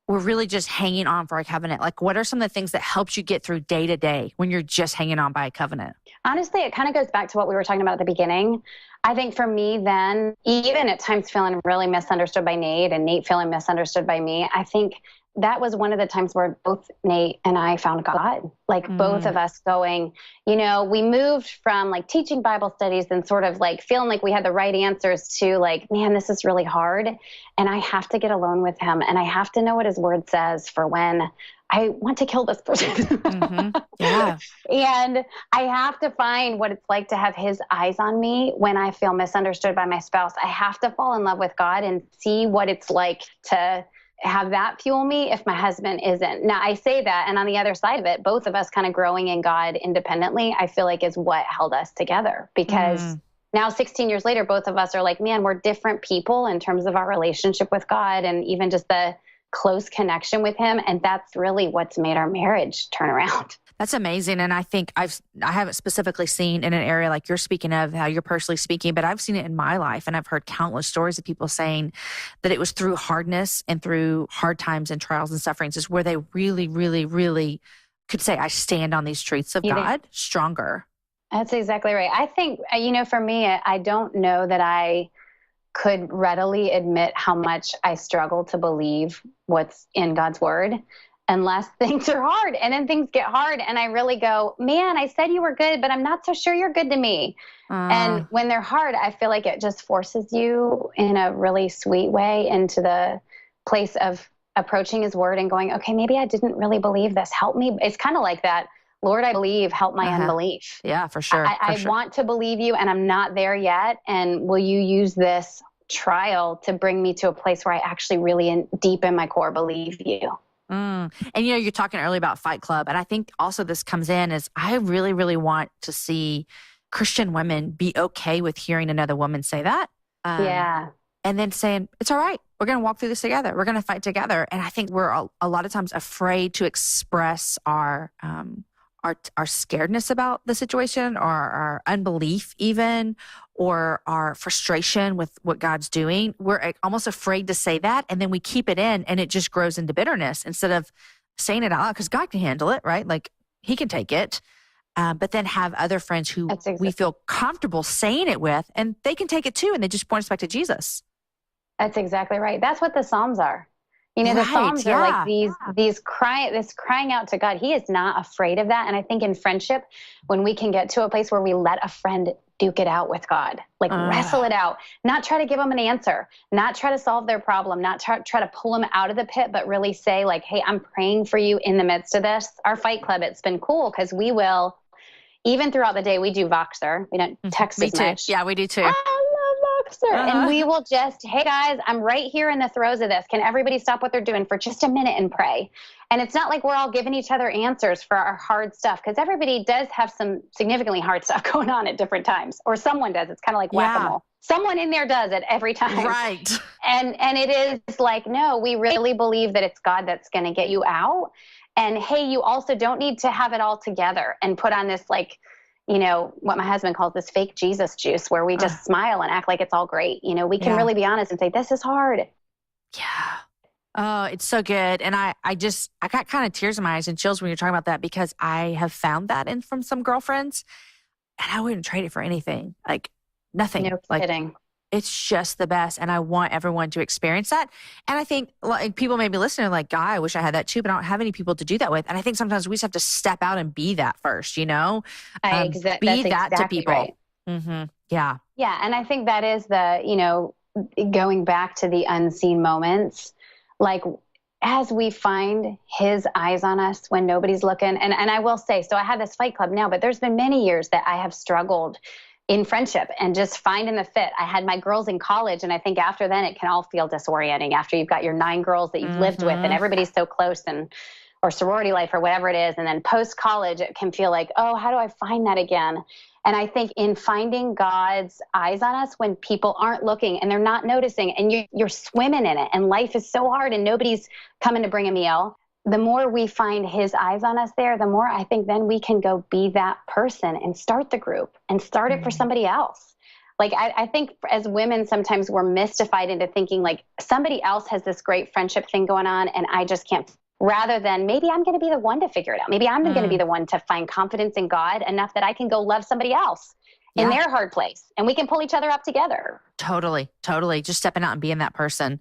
We're really just hanging on for a covenant. Like, what are some of the things that helps you get through day to day when you're just hanging on by a covenant? Honestly, it kind of goes back to what we were talking about at the beginning. I think for me then, even at times feeling really misunderstood by Nate and Nate feeling misunderstood by me, I think that was one of the times where both Nate and I found God. Like both of us going, we moved from like teaching Bible studies and sort of like feeling like we had the right answers to like, man, this is really hard. And I have to get alone with him. And I have to know what his word says for when I want to kill this person. Yeah. And I have to find what it's like to have his eyes on me when I feel misunderstood by my spouse. I have to fall in love with God and see what it's like to have that fuel me if my husband isn't. Now, I say that, and on the other side of it, both of us kind of growing in God independently, I feel like is what held us together, because now 16 years later, both of us are like, man, we're different people in terms of our relationship with God and even just the close connection with him. And that's really what's made our marriage turn around. That's amazing. And I think I haven't specifically seen in an area like you're speaking of, how you're personally speaking, but I've seen it in my life. And I've heard countless stories of people saying that it was through hardness and through hard times and trials and sufferings is where they really, really, really could say, I stand on these truths of God stronger. That's exactly right. I think, for me, I don't know that I could readily admit how much I struggle to believe what's in God's word unless things are hard. And then things get hard and I really go, man, I said you were good, but I'm not so sure you're good to me. And when they're hard, I feel like it just forces you in a really sweet way into the place of approaching his word and going, okay, maybe I didn't really believe this. Help me. It's kind of like that. Lord, I believe, help my unbelief. Yeah, for sure. I want to believe you and I'm not there yet. And will you use this trial to bring me to a place where I actually really deep in my core believe you? And you're talking earlier about Fight Club. And I think also this comes in is I really, really want to see Christian women be okay with hearing another woman say that. And then saying, it's all right. We're going to walk through this together. We're going to fight together. And I think we're a lot of times afraid to express our scaredness about the situation, or our unbelief even, or our frustration with what God's doing. We're almost afraid to say that. And then we keep it in and it just grows into bitterness instead of saying it out loud, because God can handle it, right? Like he can take it. But then have other friends who we feel comfortable saying it with, and they can take it too. And they just point us back to Jesus. That's exactly right. That's what the Psalms are. The Psalms are like this crying out to God. He is not afraid of that. And I think in friendship, when we can get to a place where we let a friend duke it out with God, like wrestle it out, not try to give them an answer, not try to solve their problem, not try to pull them out of the pit, but really say like, hey, I'm praying for you in the midst of this. Our Fight Club, it's been cool because we will, even throughout the day, we do Voxer. We don't text as much. Yeah, we do too. I love And we will just, hey guys, I'm right here in the throes of this. Can everybody stop what they're doing for just a minute and pray? And it's not like we're all giving each other answers for our hard stuff, because everybody does have some significantly hard stuff going on at different times, or someone does. It's kind of like whack-a-mole. Someone in there does it every time. Right. And it is like, no, we really believe that it's God that's going to get you out. And hey, you also don't need to have it all together and put on this, like, you know, what my husband calls this fake Jesus juice, where we just smile and act like it's all great. You know, we can really be honest and say, this is hard. Yeah. Oh, it's so good. And I got kind of tears in my eyes and chills when you're talking about that, because I have found that from some girlfriends, and I wouldn't trade it for anything. Like nothing. No kidding. Like, it's just the best. And I want everyone to experience that. And I think like people may be listening like, God, I wish I had that too, but I don't have any people to do that with. And I think sometimes we just have to step out and be that first, you know, be that exactly to people. Right. Mm-hmm. Yeah. Yeah. And I think that is the, you know, going back to the unseen moments, like as we find his eyes on us when nobody's looking. And I will say, so I have this fight club now, but there's been many years that I have struggled in friendship and just finding the fit. I had my girls in college, and I think after then it can all feel disorienting after you've got your 9 girls that you've lived with and everybody's so close, and or sorority life or whatever it is. And then post college, it can feel like, oh, how do I find that again? And I think in finding God's eyes on us when people aren't looking and they're not noticing, and you're swimming in it and life is so hard and nobody's coming to bring a meal, the more we find his eyes on us there, the more I think then we can go be that person and start the group and start it for somebody else. Like, I think as women, sometimes we're mystified into thinking like somebody else has this great friendship thing going on and I just can't, rather than maybe I'm going to be the one to figure it out. Maybe I'm going to be the one to find confidence in God enough that I can go love somebody else in their hard place, and we can pull each other up together. Totally. Just stepping out and being that person.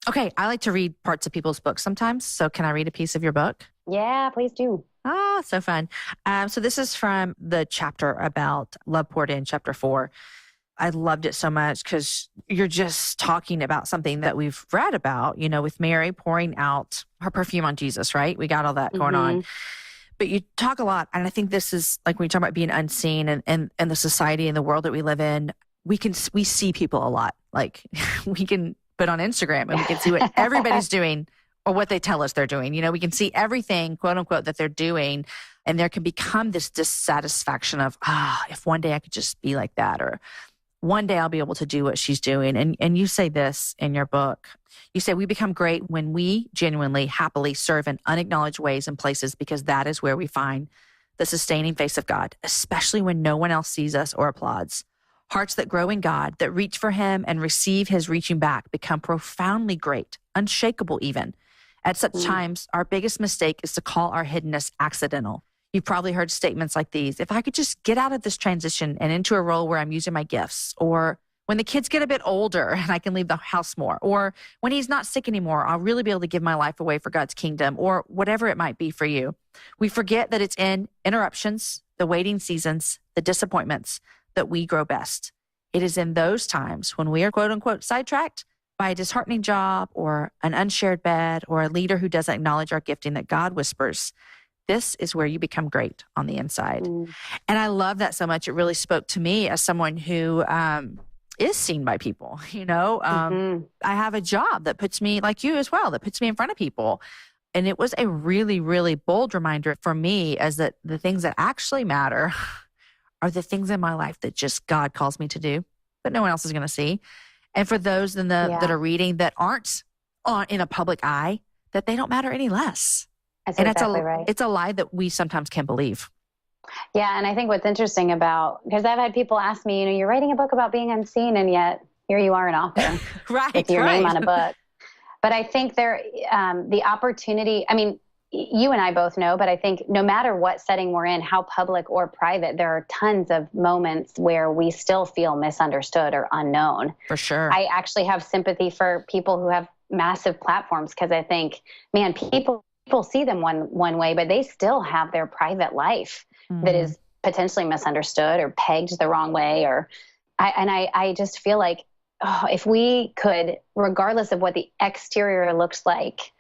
Okay, I like to read parts of people's books sometimes. So can I read a piece of your book? Yeah, please do. Oh, so fun. So this is from the chapter about love poured in, chapter 4. I loved it so much because you're just talking about something that we've read about, you know, with Mary pouring out her perfume on Jesus, right? We got all that going on. But you talk a lot, and I think this is like when you talk about being unseen and the society and the world that we live in, we see people a lot. Like we can put on Instagram and we can see what everybody's doing or what they tell us they're doing. You know, we can see everything, quote unquote, that they're doing. And there can become this dissatisfaction of, if one day I could just be like that, or one day I'll be able to do what she's doing. And you say this in your book. You say, we become great when we genuinely, happily serve in unacknowledged ways and places, because that is where we find the sustaining face of God, especially when no one else sees us or applauds. Hearts that grow in God, that reach for him and receive his reaching back, become profoundly great, unshakable even. At such times, our biggest mistake is to call our hiddenness accidental. You've probably heard statements like these: if I could just get out of this transition and into a role where I'm using my gifts, or when the kids get a bit older and I can leave the house more, or when he's not sick anymore, I'll really be able to give my life away for God's kingdom, or whatever it might be for you. We forget that it's in interruptions, the waiting seasons, the disappointments, that we grow best. It is in those times when we are, quote unquote, sidetracked by a disheartening job or an unshared bed or a leader who doesn't acknowledge our gifting, that God whispers, this is where you become great on the inside. And I love that so much. It really spoke to me as someone who is seen by people. You know, I have a job that puts me, like you as well, that puts me in front of people. And it was a really, really bold reminder for me, as that the things that actually matter are the things in my life that just God calls me to do, that no one else is going to see. And for those that are reading that aren't in a public eye, that they don't matter any less. That's and exactly right. It's a lie that we sometimes can't believe. Yeah, and I think what's interesting about, because I've had people ask me, you know, you're writing a book about being unseen, and yet here you are, an author with your name on a book. But I think the opportunity, I mean, you and I both know, but I think no matter what setting we're in, how public or private, there are tons of moments where we still feel misunderstood or unknown. For sure. I actually have sympathy for people who have massive platforms, because I think, man, people see them one way, but they still have their private life that is potentially misunderstood or pegged the wrong way. I just feel like, if we could, regardless of what the exterior looks like,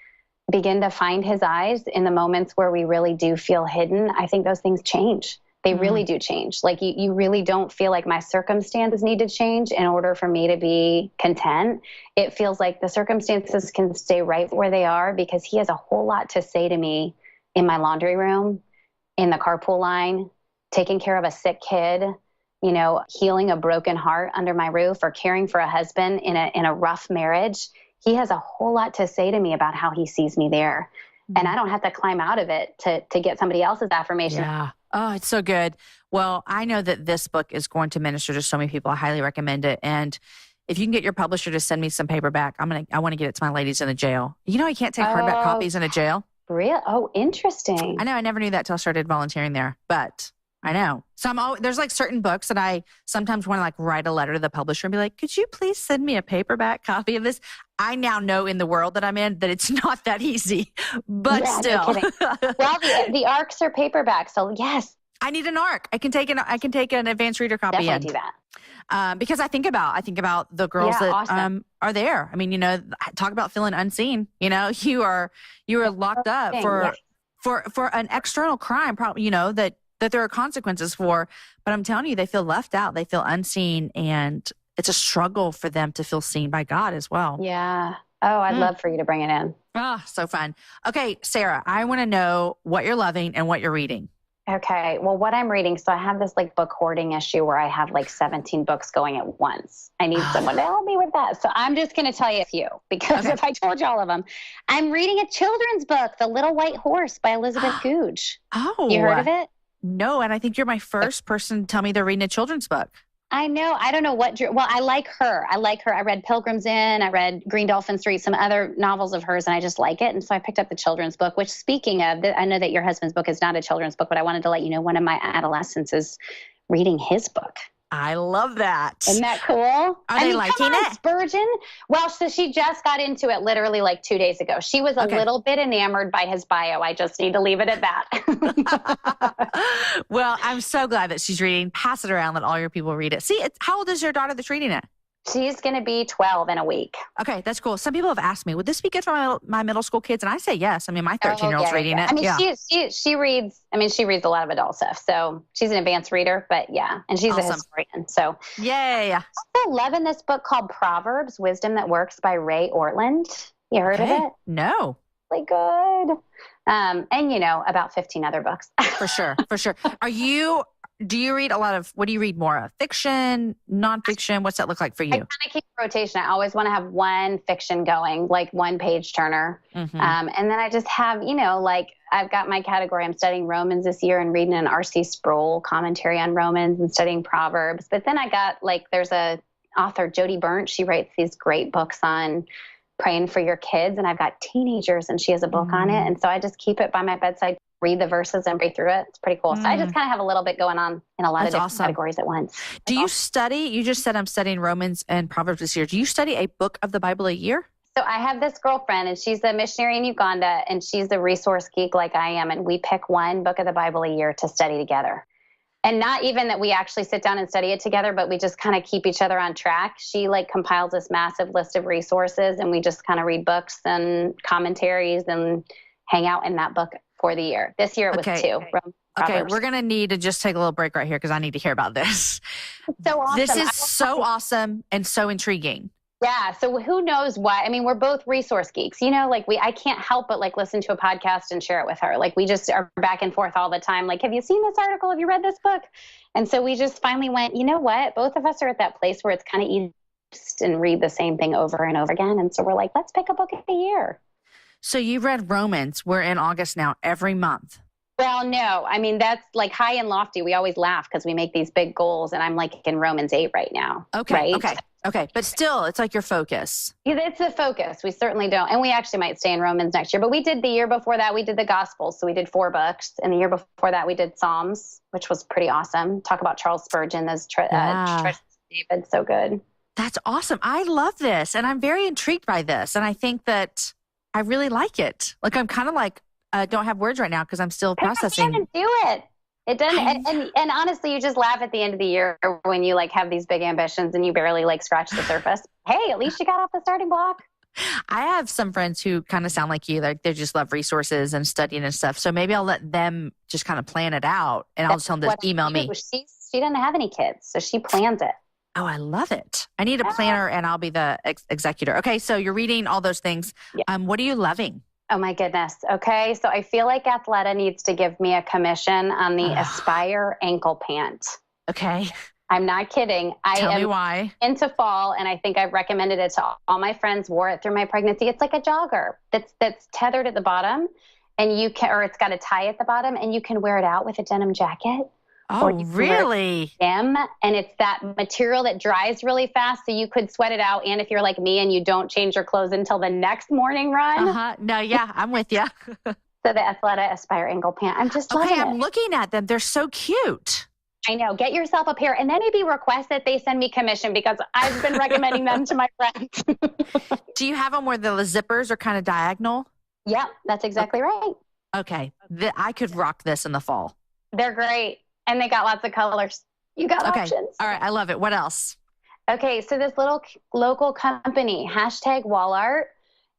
begin to find his eyes in the moments where we really do feel hidden, I think those things change. They really do change. Like you really don't feel like my circumstances need to change in order for me to be content. It feels like the circumstances can stay right where they are because he has a whole lot to say to me in my laundry room, in the carpool line, taking care of a sick kid, healing a broken heart under my roof, or caring for a husband in a rough marriage. He has a whole lot to say to me about how he sees me there. And I don't have to climb out of it to get somebody else's affirmation. Yeah. Oh, it's so good. Well, I know that this book is going to minister to so many people. I highly recommend it. And if you can get your publisher to send me some paperback, I want to get it to my ladies in the jail. I can't take hardback copies in a jail. Real? Oh, interesting. I know. I never knew that till I started volunteering there, but I know. So there's like certain books that I sometimes want to like write a letter to the publisher and be like, could you please send me a paperback copy of this? I now know in the world that I'm in that it's not that easy, but still. No kidding. Well, the ARCs are paperback, so yes. I need an ARC. I can take an advanced reader copy. Definitely do that. Because I think about the girls that awesome. Are there. I mean, talk about feeling unseen. You are locked up for an external crime, probably. That there are consequences for, but I'm telling you, they feel left out. They feel unseen, and it's a struggle for them to feel seen by God as well. Yeah. Oh, I'd love for you to bring it in. Oh, so fun. Okay, Sara, I want to know what you're loving and what you're reading. Okay. Well, what I'm reading, so I have this like book hoarding issue where I have like 17 books going at once. I need someone to help me with that. So I'm just going to tell you a few because if I told you all of them, I'm reading a children's book, The Little White Horse by Elizabeth Googe. Oh. You heard of it? No, and I think you're my first person to tell me they're reading a children's book. I know. I don't know well, I like her. I read Pilgrim's Inn. I read Green Dolphin Street, some other novels of hers, and I just like it. And so I picked up the children's book, which speaking of, I know that your husband's book is not a children's book, but I wanted to let you know one of my adolescents is reading his book. I love that. Isn't that cool? Are they liking it? Spurgeon. Well, so she just got into it literally like 2 days ago. She was a little bit enamored by his bio. I just need to leave it at that. Well, I'm so glad that she's reading. Pass it around. Let all your people read it. See, how old is your daughter that's reading it? She's going to be 12 in a week. Okay, that's cool. Some people have asked me, would this be good for my middle school kids? And I say yes. I mean, my 13-year-old's reading it. I mean, she reads a lot of adult stuff. So she's an advanced reader, but yeah. And she's a historian. So yay. I'm also loving this book called Proverbs, Wisdom That Works by Ray Ortland. You heard of it? No. Really good. And about 15 other books. For sure. Do you read a lot of, what do you read more of? Fiction, nonfiction? What's that look like for you? I kind of keep a rotation. I always want to have one fiction going, like one page turner. Mm-hmm. And then I just have, I've got my category. I'm studying Romans this year and reading an R.C. Sproul commentary on Romans and studying Proverbs. But then I got there's a author, Jody Burnt. She writes these great books on praying for your kids. And I've got teenagers and she has a book on it. And so I just keep it by my bedside, read the verses and read through it. It's pretty cool. So I just kind of have a little bit going on in a lot of different categories at once. Do you study? You just said I'm studying Romans and Proverbs this year. Do you study a book of the Bible a year? So I have this girlfriend and she's a missionary in Uganda and she's a resource geek like I am. And we pick one book of the Bible a year to study together. And not even that we actually sit down and study it together, but we just kind of keep each other on track. She compiles this massive list of resources and we just kind of read books and commentaries and hang out in that book for the year. This year it was 2. Okay, we're going to need to just take a little break right here because I need to hear about this. It's so awesome. This is so awesome and so intriguing. Yeah. So who knows why? I mean, we're both resource geeks, I can't help but listen to a podcast and share it with her. We just are back and forth all the time. Have you seen this article? Have you read this book? And so we just finally went, you know what? Both of us are at that place where it's kind of easy and read the same thing over and over again. And so we're like, let's pick a book a year. So you read Romans. We're in August now, every month. Well, no. I mean, that's high and lofty. We always laugh because we make these big goals. And I'm in Romans 8 right now. Okay. Right? Okay. But still, it's your focus. Yeah, it's the focus. We certainly don't. And we actually might stay in Romans next year. But we did the year before that, we did the Gospels. So we did 4 books. And the year before that, we did Psalms, which was pretty awesome. Talk about Charles Spurgeon, those treasures of David. So good. That's awesome. I love this. And I'm very intrigued by this. And I think that I really like it. I'm kind of don't have words right now because I'm still processing. Do it. It doesn't. And honestly, you just laugh at the end of the year when you have these big ambitions and you barely scratch the surface. Hey, at least you got off the starting block. I have some friends who kind of sound like you, like they just love resources and studying and stuff. So maybe I'll let them just kind of plan it out, and I'll just tell them to email me. She doesn't have any kids, so she plans it. Oh, I love it. I need a planner, and I'll be the executor. Okay, so you're reading all those things. Yeah. What are you loving? Oh, my goodness. Okay, so I feel like Athleta needs to give me a commission on the Aspire ankle pant. Okay. I'm not kidding. Tell me why. Into fall, and I think I've recommended it to all my friends. Wore it through my pregnancy. It's like a jogger that's tethered at the bottom, and or it's got a tie at the bottom, and you can wear it out with a denim jacket. Oh, really? And it's that material that dries really fast, so you could sweat it out. And if you're like me and you don't change your clothes until the next morning run. No, yeah, I'm with you. So the Athleta Aspire ankle pant. I'm just loving it. I'm looking at them. They're so cute. I know. Get yourself a pair, and then maybe request that they send me commission because I've been recommending them to my friends. Do you have them where the zippers are kind of diagonal? Yep, that's exactly right. Okay. I could rock this in the fall. They're great. And they got lots of colors. You got options. All right. I love it. What else? Okay. So this little local company, #WallArt,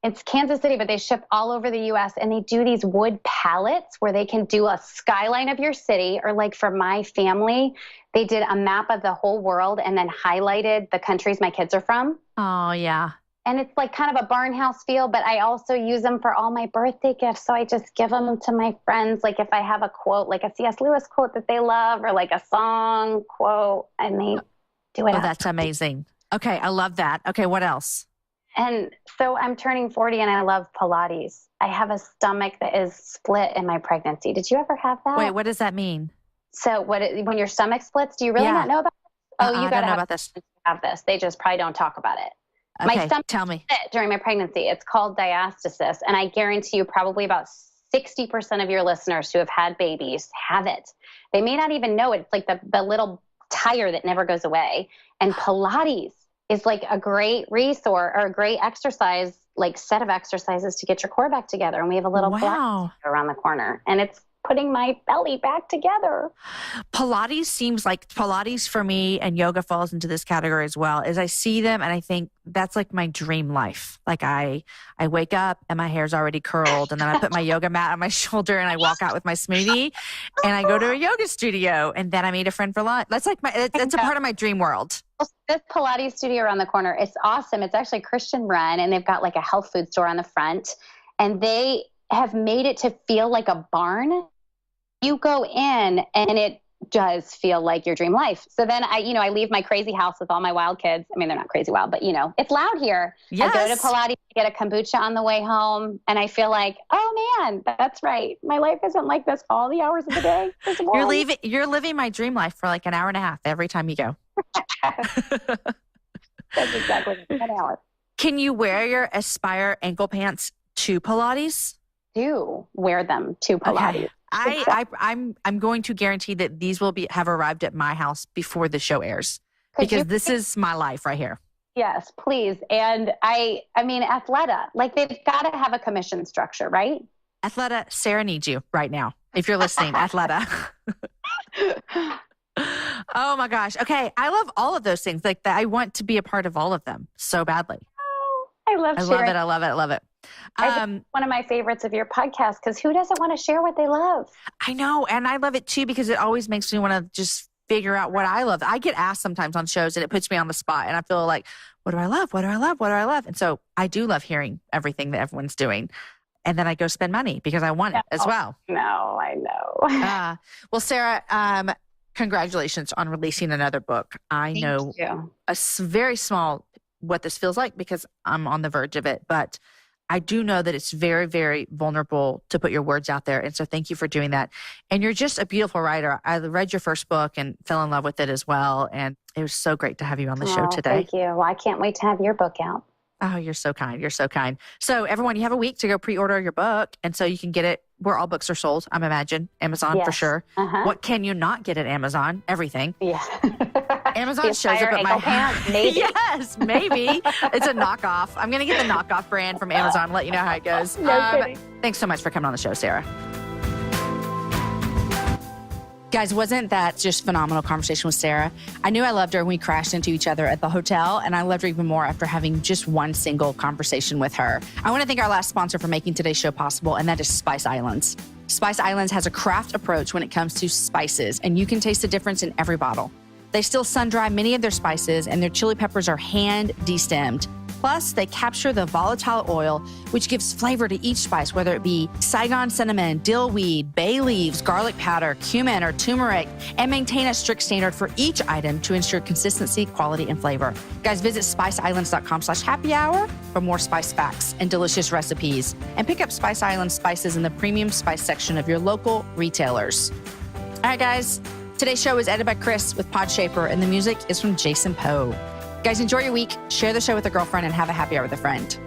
it's Kansas City, but they ship all over the U.S. and they do these wood pallets where they can do a skyline of your city, or like for my family, they did a map of the whole world and then highlighted the countries my kids are from. Oh, yeah. And it's like kind of a barn house feel, but I also use them for all my birthday gifts. So I just give them to my friends. Like if I have a quote, like a C.S. Lewis quote that they love, or like a song quote, and they do it. Oh, that's amazing. Okay. I love that. Okay. What else? And so I'm turning 40 and I love Pilates. I have a stomach that is split in my pregnancy. Did you ever have that? Wait, what does that mean? So when your stomach splits, do you really not know about this? Oh, you got to have this. They just probably don't talk about it. Okay, my stomach tell me. split during my pregnancy. It's called diastasis. And I guarantee you probably about 60% of your listeners who have had babies have it. They may not even know it. It's like the little tire that never goes away. And Pilates is like a great resource or a great exercise, like set of exercises to get your core back together. And we have a little Pilates around the corner. And it's putting my belly back together. Pilates seems like Pilates for me, and yoga falls into this category as well, is I see them and I think that's like my dream life. Like I wake up and my hair's already curled, and then I put my yoga mat on my shoulder and I walk out with my smoothie and I go to a yoga studio, and then I meet a friend for lunch. That's like that's a part of my dream world. This Pilates studio around the corner, it's awesome. It's actually Christian run, and they've got like a health food store on the front, and they have made it to feel like a barn. You go in and it does feel like your dream life. So then I leave my crazy house with all my wild kids. I mean, they're not crazy wild, but it's loud here. Yes. I go to Pilates, get a kombucha on the way home, and I feel like, oh man, that's right. My life isn't like this all the hours of the day. You're living my dream life for like an hour and a half every time you go. That's exactly 10 hours. Have you wear your Aspire ankle pants to Pilates? Do wear them to Pilates. Okay. I'm going to guarantee that these will have arrived at my house before the show airs, because this is my life right here. Yes, please. And I mean, Athleta, like they've got to have a commission structure, right? Athleta, Sara needs you right now. If you're listening, Athleta. Oh my gosh. Okay. I love all of those things. Like I want to be a part of all of them so badly. Oh, I love it. I love it. One of my favorites of your podcast, because who doesn't want to share what they love? I know. And I love it too, because it always makes me want to just figure out what I love. I get asked sometimes on shows and it puts me on the spot, and I feel like, what do I love? What do I love? What do I love? And so I do love hearing everything that everyone's doing. And then I go spend money because I want it as well. No, I know. Well, Sara, congratulations on releasing another book. I know very small what this feels like because I'm on the verge of it, but I do know that it's very, very vulnerable to put your words out there. And so thank you for doing that. And you're just a beautiful writer. I read your first book and fell in love with it as well. And it was so great to have you on the show today. Thank you. Well, I can't wait to have your book out. Oh, you're so kind. You're so kind. So everyone, you have a week to go pre-order your book. And so you can get it where all books are sold, I'm imagine. Amazon for sure. What can you not get at Amazon? Everything. Yeah. Amazon shows up at my house. Maybe. Yes, maybe. It's a knockoff. I'm going to get the knockoff brand from Amazon and let you know how it goes. No kidding. Thanks so much for coming on the show, Sara. Guys, wasn't that just phenomenal conversation with Sara? I knew I loved her when we crashed into each other at the hotel, and I loved her even more after having just one single conversation with her. I want to thank our last sponsor for making today's show possible, and that is Spice Islands. Spice Islands has a craft approach when it comes to spices, and you can taste the difference in every bottle. They still sun-dry many of their spices, and their chili peppers are hand destemmed. Plus, they capture the volatile oil, which gives flavor to each spice, whether it be Saigon cinnamon, dill weed, bay leaves, garlic powder, cumin, or turmeric, and maintain a strict standard for each item to ensure consistency, quality, and flavor. Guys, visit spiceislands.com/happy-hour for more spice facts and delicious recipes. And pick up Spice Islands spices in the premium spice section of your local retailers. All right, guys. Today's show is edited by Chris with Podshaper, and the music is from Jason Poe. Guys, enjoy your week, share the show with a girlfriend, and have a happy hour with a friend.